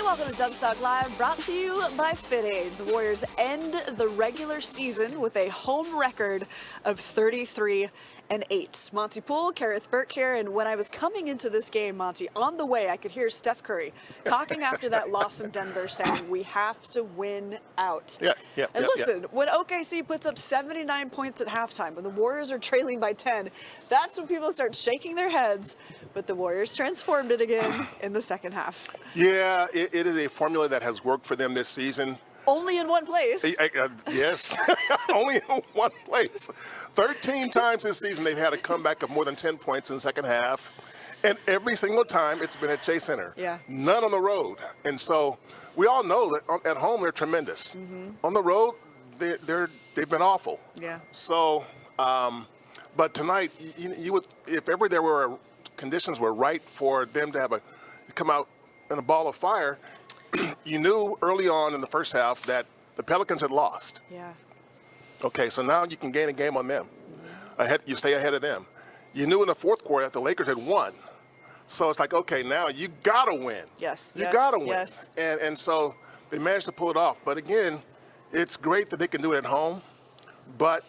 welcome to Dubstock Live, brought to you by Fit-Aid. The Warriors end the regular season with a home record of 33-8. Monte, Poole, Kerith, Burke here, and when I was coming into this game, Monte, on the way, I could hear Steph Curry talking after that loss in Denver, saying, we have to win out. And listen, when OKC puts up 79 points at halftime, when the Warriors are trailing by 10, that's when people start shaking their heads. But the Warriors transformed it again in the second half. Yeah, it is a formula that has worked for them this season. Only in one place. Yes, only in one place. 13 times this season they've had a comeback of more than 10 points in the second half. And every single time it's been at Chase Center. Yeah. None on the road. And so we all know that at home they're tremendous. On the road, they've been awful. Yeah. So, but tonight, you would, if ever there were conditions were right for them to come out in a ball of fire, you knew early on in the first half that the Pelicans had lost. Yeah. Okay, so now you can gain a game on them. You stay ahead of them. You knew in the fourth quarter that the Lakers had won. So it's like, okay, now you got to win. Yes. You got to win. Yes. And so they managed to pull it off. But again, it's great that they can do it at home. But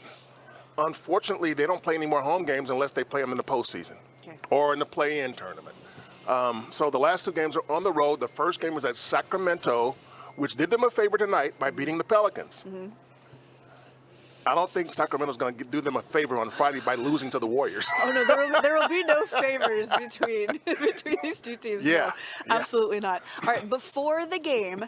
unfortunately, they don't play any more home games unless they play them in the postseason or in the play-in tournament. So the last two games are on the road. The first game was at Sacramento, which did them a favor tonight by beating the Pelicans. I don't think Sacramento's going to do them a favor on Friday by losing to the Warriors. Oh, no, there will be no favors between these two teams. Yeah. No, absolutely not. All right, before the game,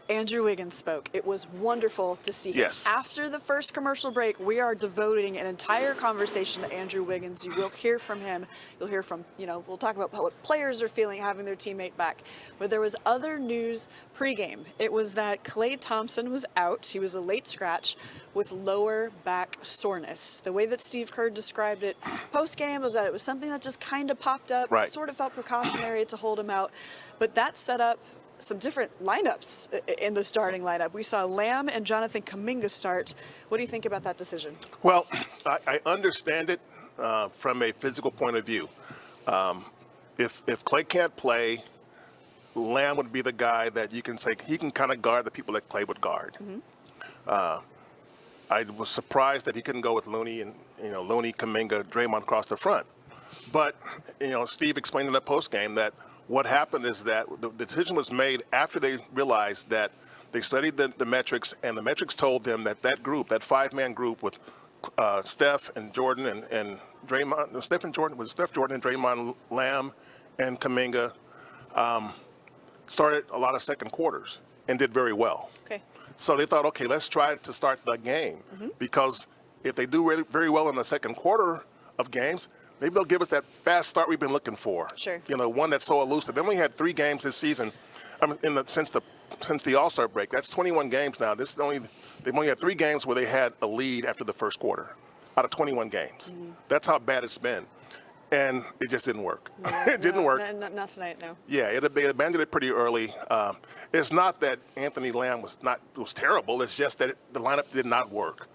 Andrew Wiggins spoke. It was wonderful to see him. Yes. After the first commercial break, we are devoting an entire conversation to Andrew Wiggins. You will hear from him. You'll hear from, we'll talk about what players are feeling having their teammate back. But there was other news pregame. It was that Klay Thompson was out. He was a late scratch with lower back soreness. The way that Steve Kerr described it postgame was that it was something that just kind of popped up. Right. Sort of felt precautionary to hold him out. But that set up some different lineups in the starting lineup. We saw Lamb and Jonathan Kuminga start. What do you think about that decision? Well, I understand it from a physical point of view. If Klay can't play, Lamb would be the guy that you can say he can kind of guard the people that Klay would guard. I was surprised that he couldn't go with Looney and Looney, Kuminga, Draymond across the front. But Steve explained in the postgame that what happened is that the decision was made after they realized that they studied the metrics, and the metrics told them that group, that five-man group with Steph and Jordan and Draymond, Steph Jordan and Draymond, Lamb and Kuminga, started a lot of second quarters and did very well. Okay. So they thought, okay, let's try to start the game because if they do really, very well in the second quarter of games, maybe they'll give us that fast start we've been looking for. Sure. One that's so elusive. Then we had 3 games this season, since the All-Star break. That's 21 games now. They've only had 3 games where they had a lead after the first quarter, out of 21 games. That's how bad it's been, and it just didn't work. It didn't work. Not tonight, no. Yeah, they abandoned it pretty early. It's not that Anthony Lamb was terrible. It's just that the lineup did not work.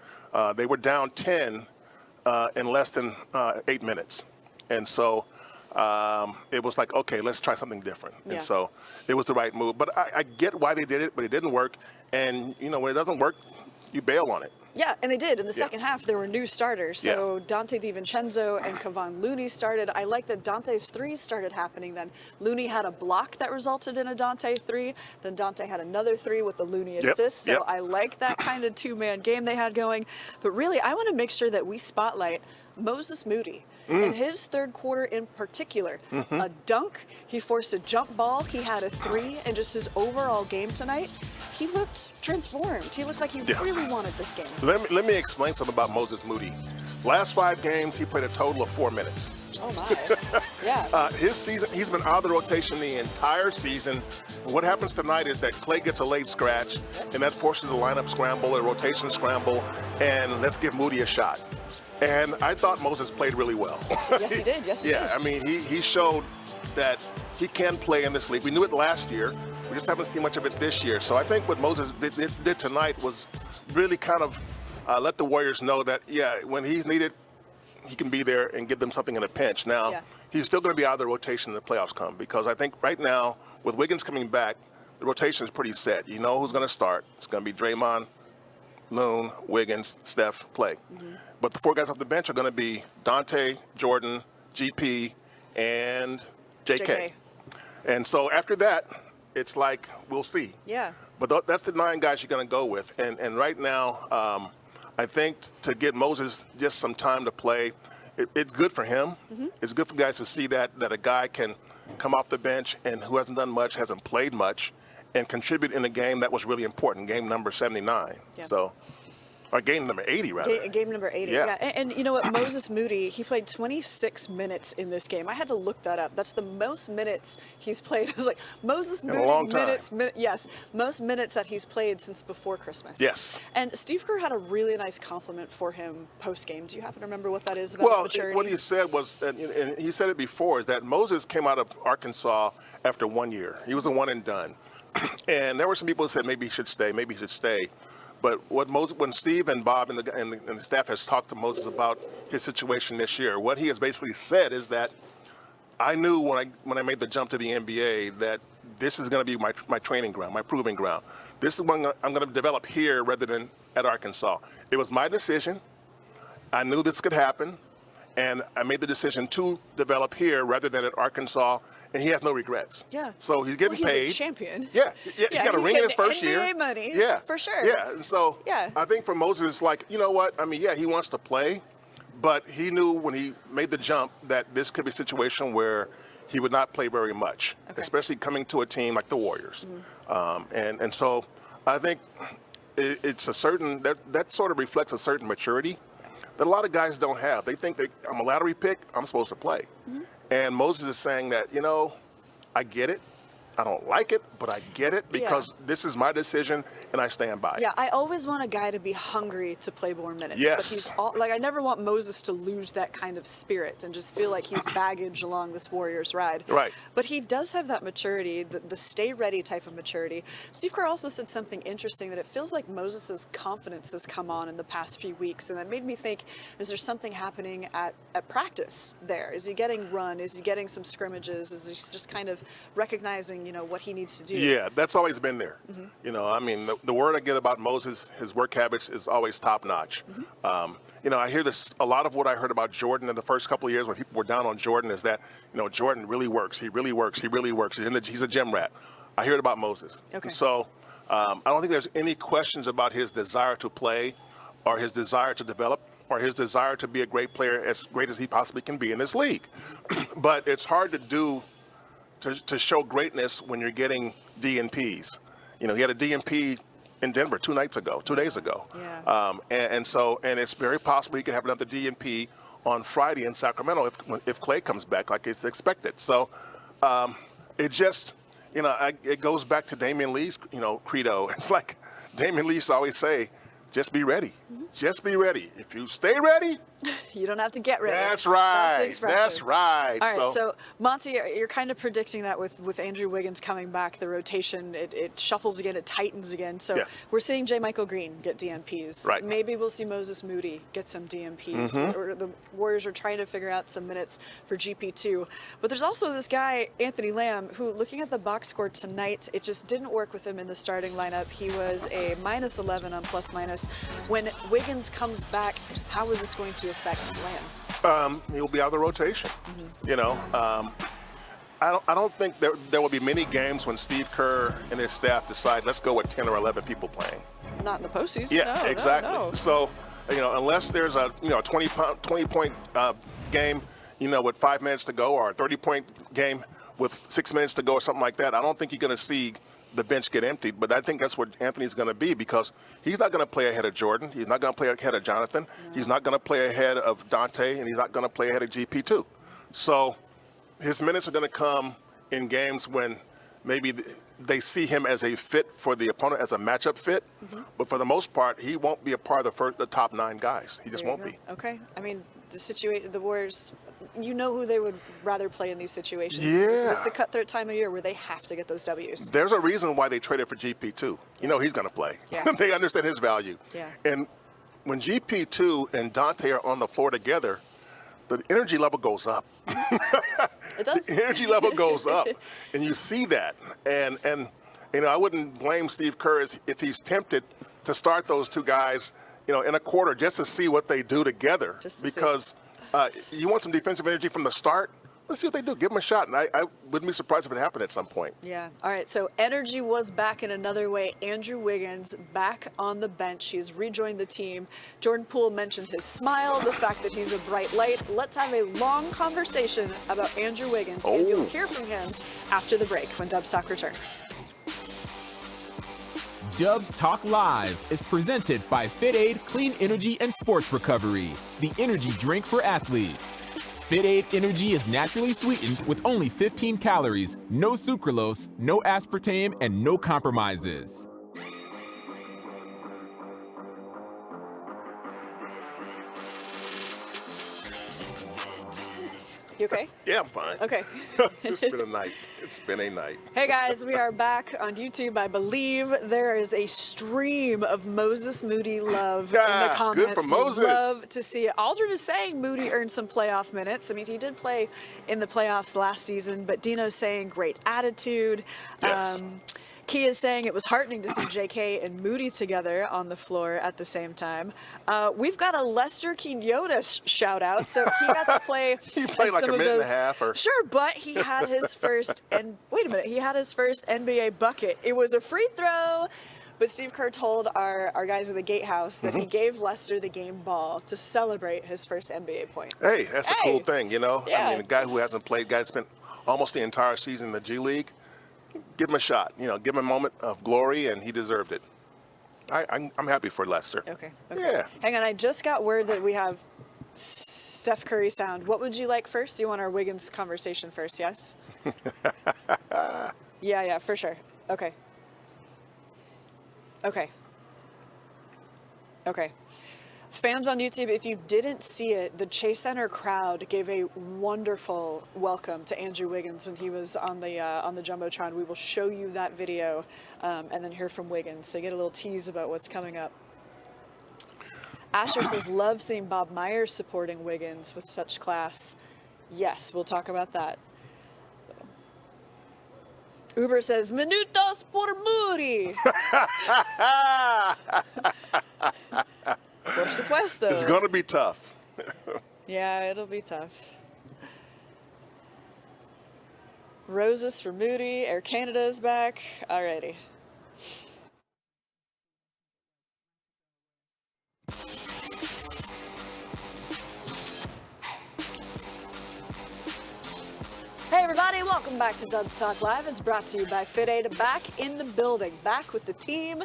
They were down 10. In less than 8 minutes. And so it was like, okay, let's try something different. Yeah. And so it was the right move. But I get why they did it, but it didn't work. And, when it doesn't work, you bail on it. Yeah, and they did. In the second half, there were new starters. So Dante DiVincenzo and Kevon Looney started. I like that Dante's threes started happening then. Looney had a block that resulted in a Dante 3. Then Dante had another 3 with the Looney assist. So I like that kind of two-man game they had going. But really, I want to make sure that we spotlight Moses Moody. In his third quarter in particular, a dunk, he forced a jump ball, he had a 3, and just his overall game tonight, he looked transformed. He looked like he really wanted this game. Let me explain something about Moses Moody. Last 5 games, he played a total of 4 minutes. Oh, my. Yeah. His season, he's been out of the rotation the entire season. What happens tonight is that Klay gets a late scratch, and that forces a lineup scramble, a rotation scramble, and let's give Moody a shot. And I thought Moses played really well. Yes, he did. Yes, he did. Yeah, I mean, he showed that he can play in this league. We knew it last year. We just haven't seen much of it this year. So I think what Moses did tonight was really kind of let the Warriors know that, when he's needed, he can be there and give them something in a pinch. Now, he's still going to be out of the rotation when the playoffs come because I think right now, with Wiggins coming back, the rotation is pretty set. You know who's going to start. It's going to be Draymond, Loon, Wiggins, Steph, Klay. But the 4 guys off the bench are going to be Dante, Jordan, GP, and JK. And so after that, it's like, we'll see. Yeah. But that's the 9 guys you're going to go with. And right now, I think to get Moses just some time to play, it's good for him. It's good for guys to see that a guy can come off the bench and who hasn't done much, hasn't played much, and contribute in a game that was really important, game number 79. Yeah. So, or game number 80, rather. Game number 80, Yeah. And you know what? Moses Moody, he played 26 minutes in this game. I had to look that up. That's the most minutes he's played. I was like, Moses Moody, a long time. yes, most minutes that he's played since before Christmas. Yes. And Steve Kerr had a really nice compliment for him post-game. Do you happen to remember what that is about his maturity? What he said was, and he said it before, is that Moses came out of Arkansas after 1 year. He was a one and done. And there were some people who said maybe he should stay, But when Steve and Bob and the staff has talked to Moses about his situation this year, what he has basically said is that I knew when I made the jump to the NBA that this is going to be my training ground, my proving ground. This is what I'm going to develop here rather than at Arkansas. It was my decision. I knew this could happen, and I made the decision to develop here rather than at Arkansas, and he has no regrets. Yeah. So he's getting he's paid. A champion. Yeah, he got a ring in his first NBA year. money. Yeah, for sure. Yeah, and so Yeah. I think for Moses, it's like, you know what? I mean, yeah, he wants to play, but he knew when he made the jump that this could be a situation where he would not play very much, especially coming to a team like the Warriors. And so I think it's a certain that sort of reflects a certain maturity that a lot of guys don't have. They think that I'm a lottery pick, I'm supposed to play. And Moses is saying that, you know, I get it. I don't like it, but I get it because this is my decision and I stand by it. Yeah, I always want a guy to be hungry to play more minutes. Yes. But I never want Moses to lose that kind of spirit and just feel like he's baggage along this Warriors ride. Right. But he does have that maturity, the stay ready type of maturity. Steve Kerr also said something interesting, that it feels like Moses' confidence has come on in the past few weeks, and that made me think, is there something happening at practice there? Is he getting run? Is he getting some scrimmages? Is he just kind of recognizing, you know, what he needs to do? Yeah, that's always been there. You know, I mean, the word I get about Moses, his work habits is always top notch. You know, I hear this, a lot of what I heard about Jordan in the first couple of years when people were down on Jordan is that, you know, Jordan really works. He really works. He really works. He's a gym rat. I hear it about Moses. Okay. So I don't think there's any questions about his desire to play or his desire to develop or his desire to be a great player, as great as he possibly can be in this league. But it's hard to do to show greatness when you're getting DNPs. You know, he had a DNP in Denver 2 days ago. Yeah. And it's very possible he could have another DNP on Friday in Sacramento if Klay comes back like it's expected. So it just, you know, it goes back to Damian Lee's, you know, credo. It's like Damian Lee used to always say, just be ready. Just be ready. If you stay ready, you don't have to get ready. That's right. That's right. All right, so Monte, you're kind of predicting that with Andrew Wiggins coming back, the rotation, it shuffles again, it tightens again. So we're seeing J. Michael Green get DNPs. Right. Maybe we'll see Moses Moody get some DNPs. Or the Warriors are trying to figure out some minutes for GP2. But there's also this guy, Anthony Lamb, who, looking at the box score tonight, it just didn't work with him in the starting lineup. He was a -11 on plus-minus. When Wiggins comes back, how is this going to affect Lamb? He'll be out of the rotation. You know, I don't think there will be many games when Steve Kerr and his staff decide, let's go with 10 or 11 people playing. Not in the postseason. Yeah, no, exactly. No. So, you know, unless there's a 20-point game, you know, with 5 minutes to go, or a 30-point game with 6 minutes to go, or something like that, I don't think you're going to see the bench get emptied. But I think that's what Anthony's going to be, because he's not going to play ahead of Jordan. He's not going to play ahead of Jonathan. No. He's not going to play ahead of Dante, and he's not going to play ahead of GP2. So his minutes are going to come in games when maybe they see him as a fit for the opponent, as a matchup fit. But for the most part, he won't be a part of the top 9 guys. He just won't be. Okay. I mean, the Warriors, you know who they would rather play in these situations. Yeah. This is the cutthroat time of year where they have to get those W's. There's a reason why they traded for GP2. You know he's going to play. Yeah. They understand his value. Yeah. And when GP2 and Dante are on the floor together, the energy level goes up. It does. The energy level goes up. And you see that. And I wouldn't blame Steve Kerr if he's tempted to start those two guys, in a quarter just to see what they do together. Because you want some defensive energy from the start. Let's see what they do. Give them a shot. And I wouldn't be surprised if it happened at some point. Yeah. All right. So energy was back in another way. Andrew Wiggins back on the bench. He's rejoined the team. Jordan Poole mentioned his smile, the fact that he's a bright light. Let's have a long conversation about Andrew Wiggins. And you'll hear from him after the break when Dubs Talk returns. Dubs Talk Live is presented by FitAid Clean Energy and Sports Recovery, the energy drink for athletes. FitAid Energy is naturally sweetened with only 15 calories, no sucralose, no aspartame, and no compromises. You okay? Yeah, I'm fine. Okay. It's been a night. It's been a night. Hey guys, we are back on YouTube. I believe there is a stream of Moses Moody love in the comments. Good for Moses. We'd love to see it. Aldrin is saying Moody earned some playoff minutes. I mean, he did play in the playoffs last season, but Dino's saying great attitude. Yes. Key is saying it was heartening to see JK and Moody together on the floor at the same time. We've got a Lester Quinones shout out, so he got to play. He played like a minute and a half, or sure, but he had his first he had his first NBA bucket. It was a free throw. But Steve Kerr told our guys in the gatehouse that he gave Lester the game ball to celebrate his first NBA point. Hey, that's a cool thing, Yeah. I mean, a guy who hasn't played, guy spent almost the entire season in the G League. Give him a shot, give him a moment of glory, and he deserved it. I'm happy for Lester. Okay. Yeah. Hang on, I just got word that we have Steph Curry sound. What would you like first? You want our Wiggins conversation first, yes? Yeah, for sure. Okay. Fans on YouTube, if you didn't see it, the Chase Center crowd gave a wonderful welcome to Andrew Wiggins when he was on the Jumbotron. We will show you that video and then hear from Wiggins, so you get a little tease about what's coming up. Asher says, love seeing Bob Myers supporting Wiggins with such class. Yes, we'll talk about that. Uber says, minutos por Moody. Por supuesto. It's going to be tough. Yeah, it'll be tough. Roses for Moody. Air Canada is back. Alrighty. Hey everybody, welcome back to Dubs Talk Live. It's brought to you by FitAid. Back in the building, back with the team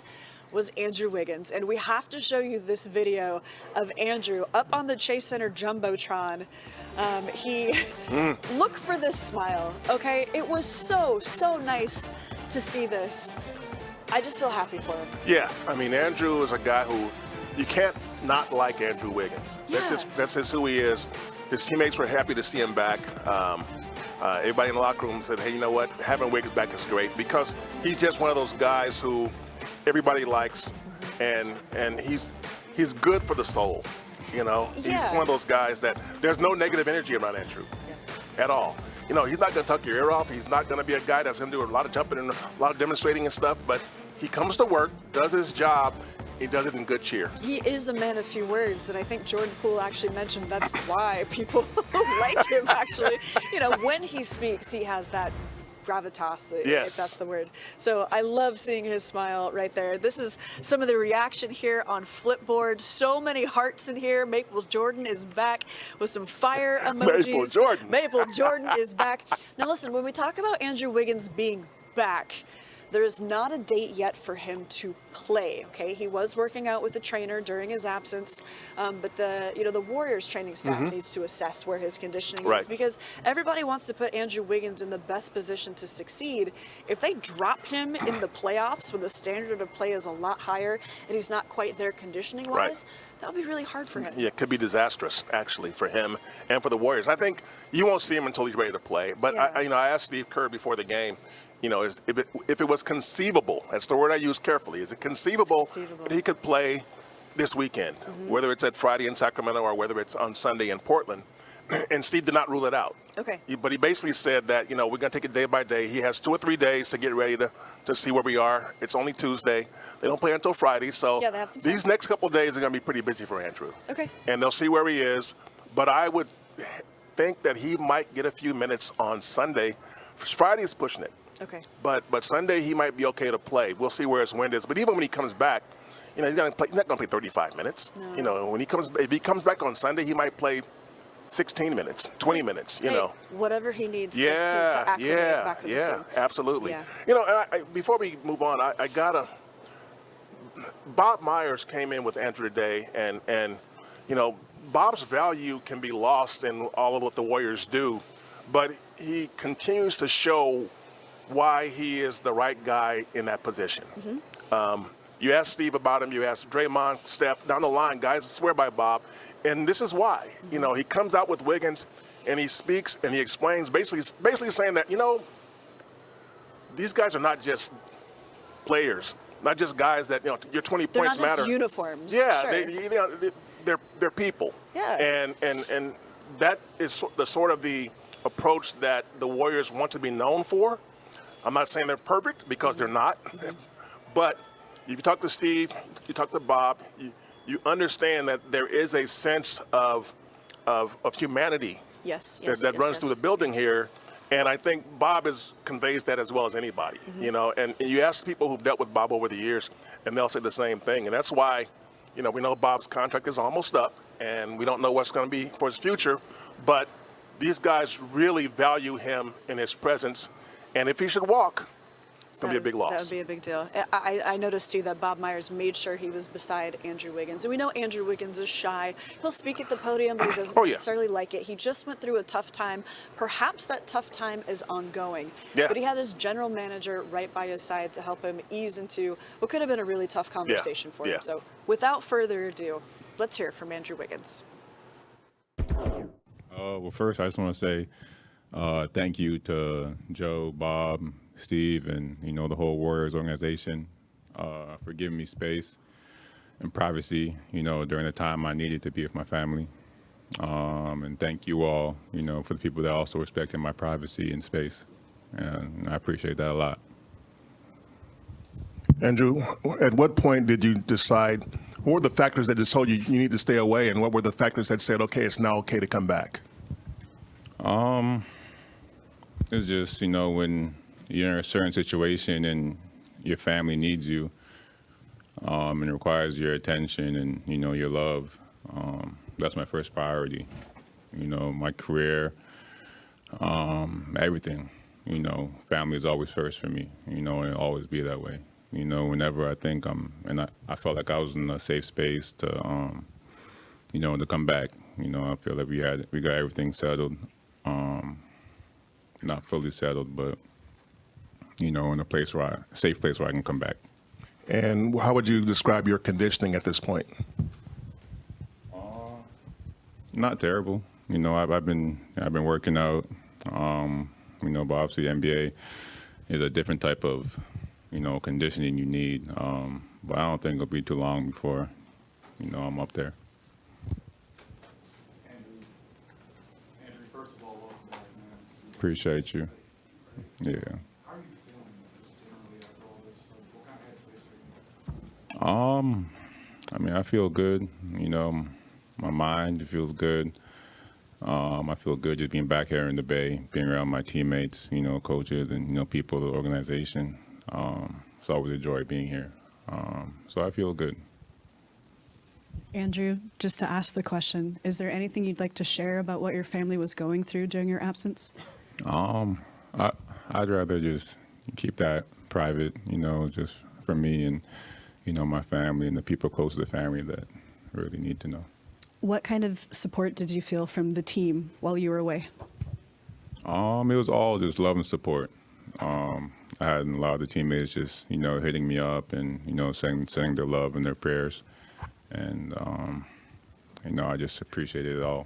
was Andrew Wiggins. And we have to show you this video of Andrew up on the Chase Center Jumbotron. Look for this smile, okay? It was so nice to see this. I just feel happy for him. Yeah, I mean, Andrew is a guy who you can't not like Andrew Wiggins. Yeah. That's just who he is. His teammates were happy to see him back. Everybody in the locker room said, hey, you know what? Having Wiggins back is great because he's just one of those guys who everybody likes, and he's good for the soul. He's one of those guys that there's no negative energy around Andrew at all. He's not going to tuck your ear off. He's not going to be a guy that's going to do a lot of jumping and a lot of demonstrating and stuff, but he comes to work, does his job. He does it in good cheer. He is a man of few words, and I think Jordan Poole actually mentioned that's why people like him, actually. When he speaks, he has that gravitas, if that's the word. So I love seeing his smile right there. This is some of the reaction here on Flipboard. So many hearts in here. Maple Jordan is back with some fire emojis. Maple Jordan is back. Now listen, when we talk about Andrew Wiggins being back, there is not a date yet for him to play, okay? He was working out with a trainer during his absence, but the Warriors training staff needs to assess where his conditioning is, because everybody wants to put Andrew Wiggins in the best position to succeed. If they drop him in the playoffs when the standard of play is a lot higher and he's not quite there conditioning-wise, that would be really hard for him. Yeah, it could be disastrous, actually, for him and for the Warriors. I think you won't see him until he's ready to play, but I asked Steve Kerr before the game, if it was conceivable, that's the word I use carefully, is it conceivable that he could play this weekend, whether it's at Friday in Sacramento or whether it's on Sunday in Portland? and Steve did not rule it out. Okay. But he basically said that, we're going to take it day by day. He has 2 or 3 days to get ready to see where we are. It's only Tuesday. They don't play until Friday. So Yeah, they have some time. these next couple of days are going to be pretty busy for Andrew. Okay. And they'll see where he is. But I would think that he might get a few minutes on Sunday. Friday is pushing it. Okay. But Sunday he might be okay to play. We'll see where his wind is. But even when he comes back, he's not going to play 35 minutes. No. If he comes back on Sunday, he might play 16 minutes, 20 minutes, Hey, whatever he needs to acclimate back with the team. Absolutely. Yeah. Before we move on, I gotta. Bob Myers came in with Andrew today, and Bob's value can be lost in all of what the Warriors do, but he continues to show why he is the right guy in that position. You ask Steve about him, you ask Draymond, Steph, down the line, guys swear by Bob, and this is why. He comes out with Wiggins, and he speaks and he explains, basically saying that, these guys are not just players, not just guys that, your 20 They're points not just matter. uniforms. Yeah, Sure. they're people. Yeah. And that is the sort of the approach that the Warriors want to be known for. I'm not saying they're perfect because they're not, but if you talk to Steve, you talk to Bob, you understand that there is a sense of humanity that runs through the building here. And I think Bob conveys that as well as anybody, and you ask people who've dealt with Bob over the years, and they'll say the same thing. And that's why, we know Bob's contract is almost up, and we don't know what's going to be for his future, but these guys really value him in his presence. And if he should walk, it's going to be a big loss. That would be a big deal. I noticed, too, that Bob Myers made sure he was beside Andrew Wiggins. And we know Andrew Wiggins is shy. He'll speak at the podium, but he doesn't necessarily like it. He just went through a tough time. Perhaps that tough time is ongoing. Yeah. But he had his general manager right by his side to help him ease into what could have been a really tough conversation for him. So without further ado, let's hear it from Andrew Wiggins. Well, first, I just want to say thank you to Joe, Bob, Steve, and the whole Warriors organization for giving me space and privacy, during the time I needed to be with my family. And thank you all, for the people that also respected my privacy and space. And I appreciate that a lot. Andrew, at what point did you decide, what were the factors that just told you you need to stay away, and what were the factors that said, okay, it's now okay to come back? It's just, when you're in a certain situation and your family needs you, and it requires your attention and, your love, that's my first priority. My career, everything, family is always first for me, and it'll always be that way. Whenever I think I felt like I was in a safe space to, to come back. I feel like we got everything settled. Not fully settled, but in a safe place where I can come back. And how would you describe your conditioning at this point? Not terrible. I've been working out. But obviously NBA is a different type of conditioning you need. But I don't think it'll be too long before I'm up there. Andrew, first of all, welcome back, man. Appreciate you. Yeah. How are you feeling just generally after all this? What kind of headspace are you in? I feel good. My mind feels good. I feel good just being back here in the Bay, being around my teammates, coaches, and people of the organization. It's always a joy being here. So I feel good. Andrew, just to ask the question, is there anything you'd like to share about what your family was going through during your absence? I'd rather just keep that private, just for me and, my family and the people close to the family that really need to know. What kind of support did you feel from the team while you were away? It was all just love and support. I had a lot of the teammates just, hitting me up and, saying their love and their prayers. And, I just appreciated it all.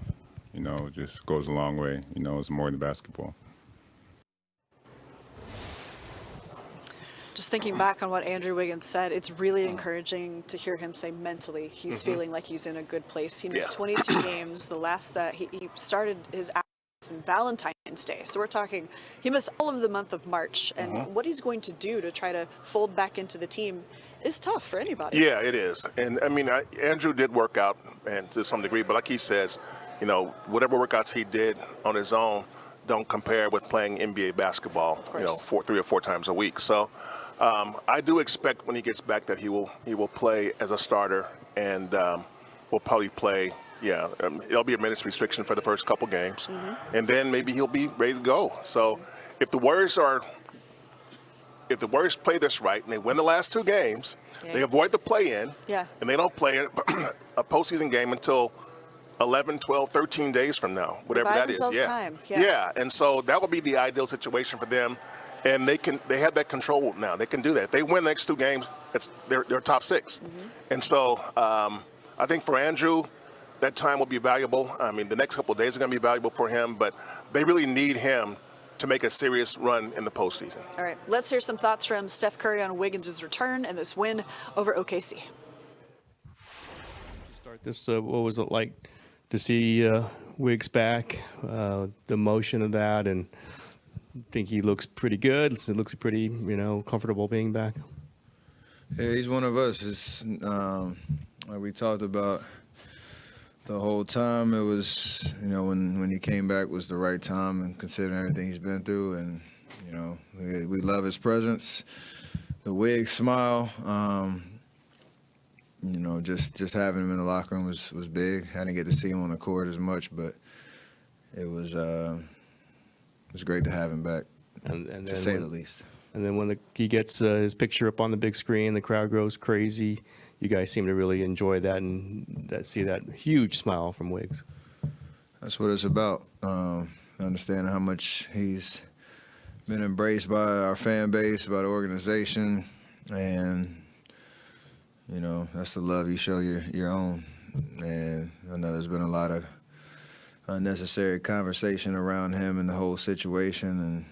It just goes a long way. It's more than basketball. Just thinking back on what Andrew Wiggins said, it's really encouraging to hear him say mentally he's feeling like he's in a good place. He missed 22 games. The last he started his in Valentine's Day. So we're talking, he missed all of the month of March. And what he's going to do to try to fold back into the team is tough for anybody. Yeah, it is. And I mean, Andrew did work out, and to some degree, but like he says, you know, whatever workouts he did on his own don't compare with playing NBA basketball, you know, 3 or 4 times a week. So I do expect when he gets back that he will play as a starter, and will probably play. Yeah, it'll be a minutes restriction for the first couple games, and then maybe he'll be ready to go. So if the Warriors play this right and they win the last 2 games, they avoid the play-in, and they don't play a postseason game until 11, 12, 13 days from now, whatever that is. Time. Yeah, and so that will be the ideal situation for them, and they have that control now. They can do that. If they win the next 2 games, they're top 6. And so I think for Andrew, that time will be valuable. I mean, the next couple of days are going to be valuable for him, but they really need him to make a serious run in the postseason. All right, let's hear some thoughts from Steph Curry on Wiggins' return and this win over OKC. Start this. What was it like to see Wiggs back? The motion of that, and I think he looks pretty good. It looks pretty, you know, comfortable being back. Yeah, he's one of us. It's like we talked about the whole time. It was, you know, when he came back was the right time, and considering everything he's been through, and you know, we love his presence, the Wiggs smile. You know, just having him in the locker room was big. I didn't get to see him on the court as much, but it was great to have him back, And to say the least. And then when he gets his picture up on the big screen, the crowd goes crazy. You guys seem to really enjoy that and see that huge smile from Wiggs. That's what it's about. Understanding how much he's been embraced by our fan base, by the organization, and you know, that's the love you show your own. And I know there's been a lot of unnecessary conversation around him and the whole situation, and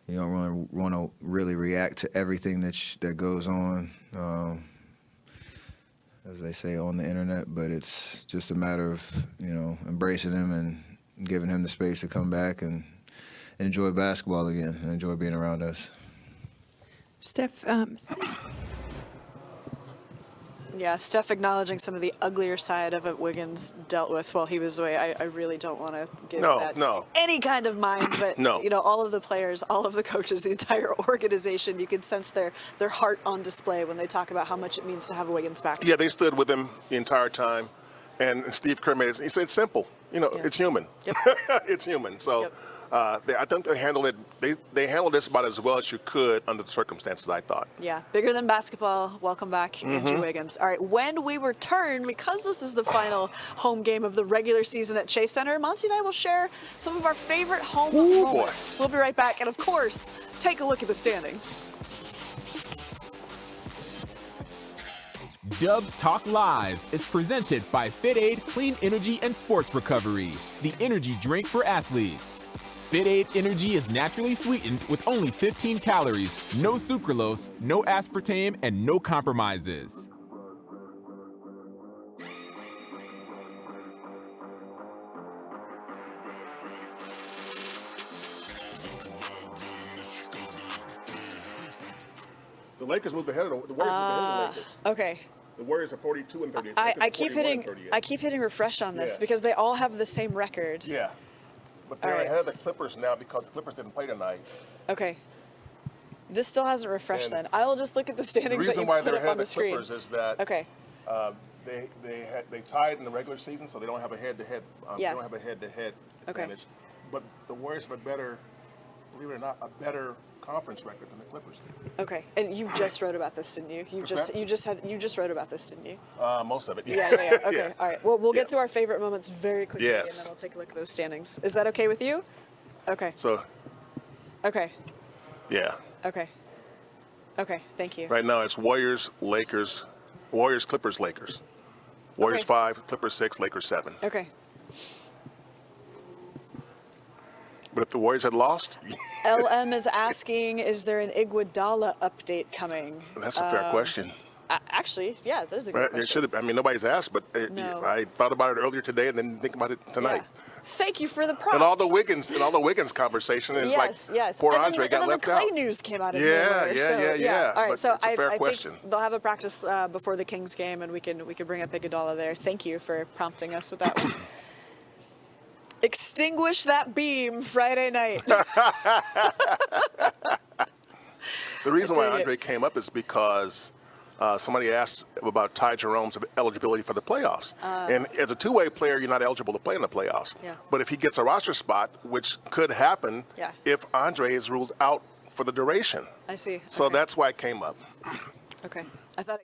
you don't want to really react to everything that goes on. As they say on the internet, but it's just a matter of, you know, embracing him and giving him the space to come back and enjoy basketball again and enjoy being around us. Steph, Yeah, Steph acknowledging some of the uglier side of what Wiggins dealt with while he was away. I really don't want to give that any kind of mind, but you know, all of the players, all of the coaches, the entire organization, you can sense their heart on display when they talk about how much it means to have Wiggins back. Yeah, they stood with him the entire time, and Steve Kerr made it. He said it's simple. You know, it's human. Yep. It's human. So I think they handled it. They handled this about as well as you could under the circumstances, I thought. Yeah, bigger than basketball. Welcome back, Andrew Wiggins. All right, when we return, because this is the final home game of the regular season at Chase Center, Monte and I will share some of our favorite home moments. We'll be right back, and of course, take a look at the standings. Dubs Talk Live is presented by FitAid Clean Energy and Sports Recovery, the energy drink for athletes. FitAid Energy is naturally sweetened with only 15 calories, no sucralose, no aspartame, and no compromises. The Lakers moved ahead of the Warriors. Moved ahead of the Lakers. Okay. The Warriors are 42 and 38. I keep hitting refresh on this because they all have the same record. Yeah, but they're ahead of the Clippers now because the Clippers didn't play tonight. Okay. This still hasn't refreshed then. I will just look at the standings that you put up on the screen. The reason why they're ahead of the Clippers is that okay. they tied in the regular season, so they don't have a head-to-head. They don't have a head-to-head advantage. But the Warriors have a better, believe it or not, a better conference record than the Clippers do. Okay, and you just wrote about this, didn't you? You just wrote about this, didn't you? Most of it. Yeah. Okay, all right. Well, we'll get to our favorite moments very quickly, and then we'll take a look at those standings. Is that okay with you? Okay. So. Okay. Yeah. Okay. Okay. Thank you. Right now it's Warriors, Lakers, Warriors, Clippers, Lakers. Warriors 5, Clippers 6, Lakers 7. Okay. But if the Warriors had lost, LM is asking, is there an Iguodala update coming? that's a fair question. Actually, yeah, that's a good Right? question. It should have. I mean, nobody's asked, but No. I thought about it earlier today and then didn't think about it tonight. Yeah. Thank you for the props. And all the Wiggins conversation, and yes, it's like yes. poor and Andre then, got and left then the Klay out. news came out of Yeah, nowhere. yeah. All right, But so it's a fair I question. think they'll have a practice before the Kings game, and we can bring up Iguodala there. Thank you for prompting us with that one. Extinguish that beam Friday night. The reason why dig it. Andre came up is because somebody asked about Ty Jerome's eligibility for the playoffs. And as a two-way player, you're not eligible to play in the playoffs. Yeah. But if he gets a roster spot, which could happen Yeah. if Andre is ruled out for the duration. I see. So Okay. that's why it came up. Okay. I thought.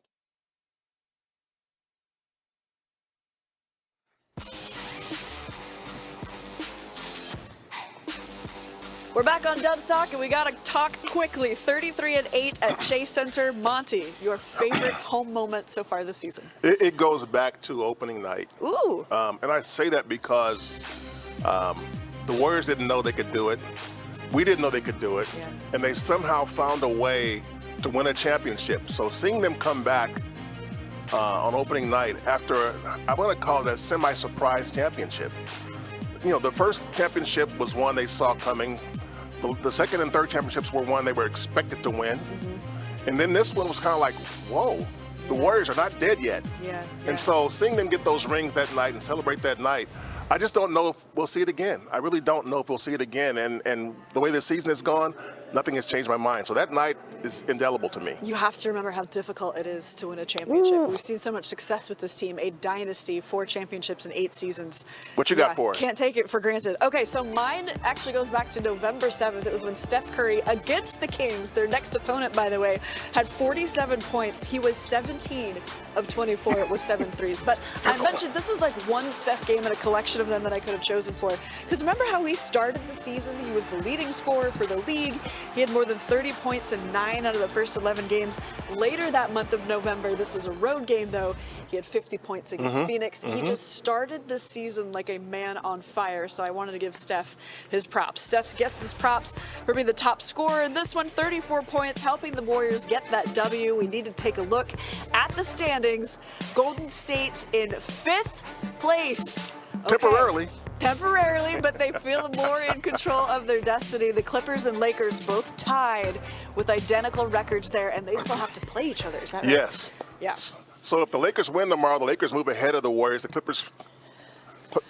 We're back on Dub Talk, and we got to talk quickly. 33-8 at Chase Center. Monte, your favorite home moment so far this season? It goes back to opening night. Ooh. And I say that because the Warriors didn't know they could do it. We didn't know they could do it. Yeah. And they somehow found a way to win a championship. So seeing them come back on opening night after, I'm going to call it a semi-surprise championship. You know, the first championship was one they saw coming. The second and third championships were one they were expected to win. Mm-hmm. And then this one was kind of like, whoa, the Warriors are not dead yet. Yeah. And so seeing them get those rings that night and celebrate that night, I just don't know if we'll see it again. I really don't know if we'll see it again. And the way this season has gone, nothing has changed my mind. So that night is indelible to me. You have to remember how difficult it is to win a championship. We've seen so much success with this team, a dynasty, 4 championships in 8 seasons. What you got for us? Can't take it for granted. Okay, so mine actually goes back to November 7th. It was when Steph Curry, against the Kings, their next opponent, by the way, had 47 points. He was 17 of 24 with 7 threes. But I mentioned this is like one Steph game and a collection of them that I could have chosen for. Because remember how he started the season? He was the leading scorer for the league. He had more than 30 points in 9 out of the first 11 games. Later that month of November, this was a road game though, he had 50 points against Phoenix. He just started the season like a man on fire, so I wanted to give Steph his props. Steph gets his props for being the top scorer in this one, 34 points, helping the Warriors get that W. We need to take a look at the standings. Golden State in 5th place. Okay. Temporarily, but they feel more in control of their destiny. The Clippers and Lakers both tied with identical records there, and they still have to play each other. Is that right? Yes. Yeah. So if the Lakers win tomorrow, the Lakers move ahead of the Warriors. The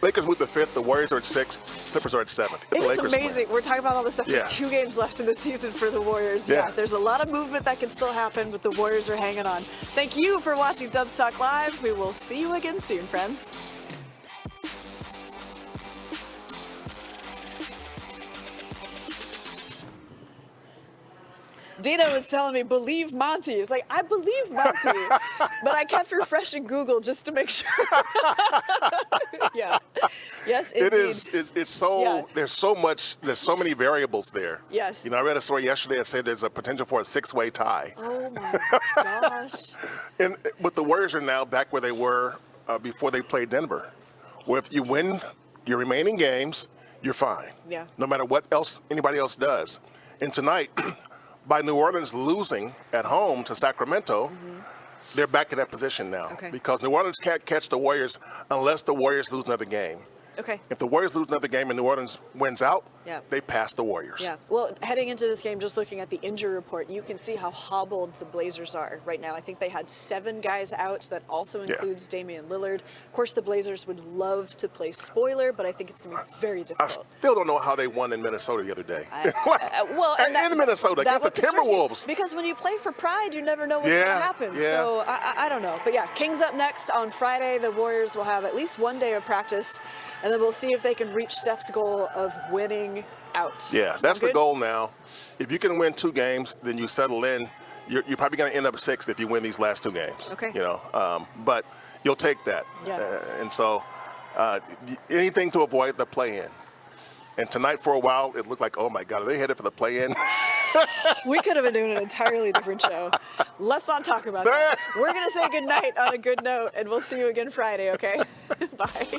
Lakers move to 5th. The Warriors are at 6th. Clippers are at 7th. It is amazing. We're talking about all this stuff Yeah. with 2 games left in the season for the Warriors. Yeah. There's a lot of movement that can still happen, but the Warriors are hanging on. Thank you for watching Dubs Talk Live. We will see you again soon, friends. Dina was telling me, believe Monte. It's like, I believe Monte, but I kept refreshing Google just to make sure. Yeah. Yes, indeed. It is. It's so. Yeah. There's so many variables there. Yes. You know, I read a story yesterday that said there's a potential for a 6-way tie. Oh my gosh. And but the Warriors are now back where they were before they played Denver, where if you win your remaining games, you're fine. Yeah. No matter what else anybody else does. And tonight, by New Orleans losing at home to Sacramento, they're back in that position now. Okay. Because New Orleans can't catch the Warriors unless the Warriors lose another game. Okay. If the Warriors lose another game and New Orleans wins out, Yeah. they pass the Warriors. Yeah. Well, heading into this game, just looking at the injury report, you can see how hobbled the Blazers are right now. I think they had 7 guys out. That also includes Damian Lillard. Of course, the Blazers would love to play spoiler, but I think it's going to be very I difficult. still don't know how they won in Minnesota the other day. Well, and in Minnesota that against the what concerns you, Timberwolves. because when you play for pride, you never know what's going to Yeah, happen. yeah. So I don't know. But yeah, Kings up next on Friday. The Warriors will have at least 1 day of practice, and then we'll see if they can reach Steph's goal of winning out. Yeah, Sound that's the good? goal now. If you can win 2 games, then you settle in. You're probably going to end up 6th if you win these last 2 games. Okay. You know, but you'll take that. Yeah. And so anything to avoid the play-in. And tonight, for a while, it looked like, oh my God, are they headed for the play-in? We could have been doing an entirely different show. Let's not talk about that. We're going to say goodnight on a good note, and we'll see you again Friday, okay? Bye.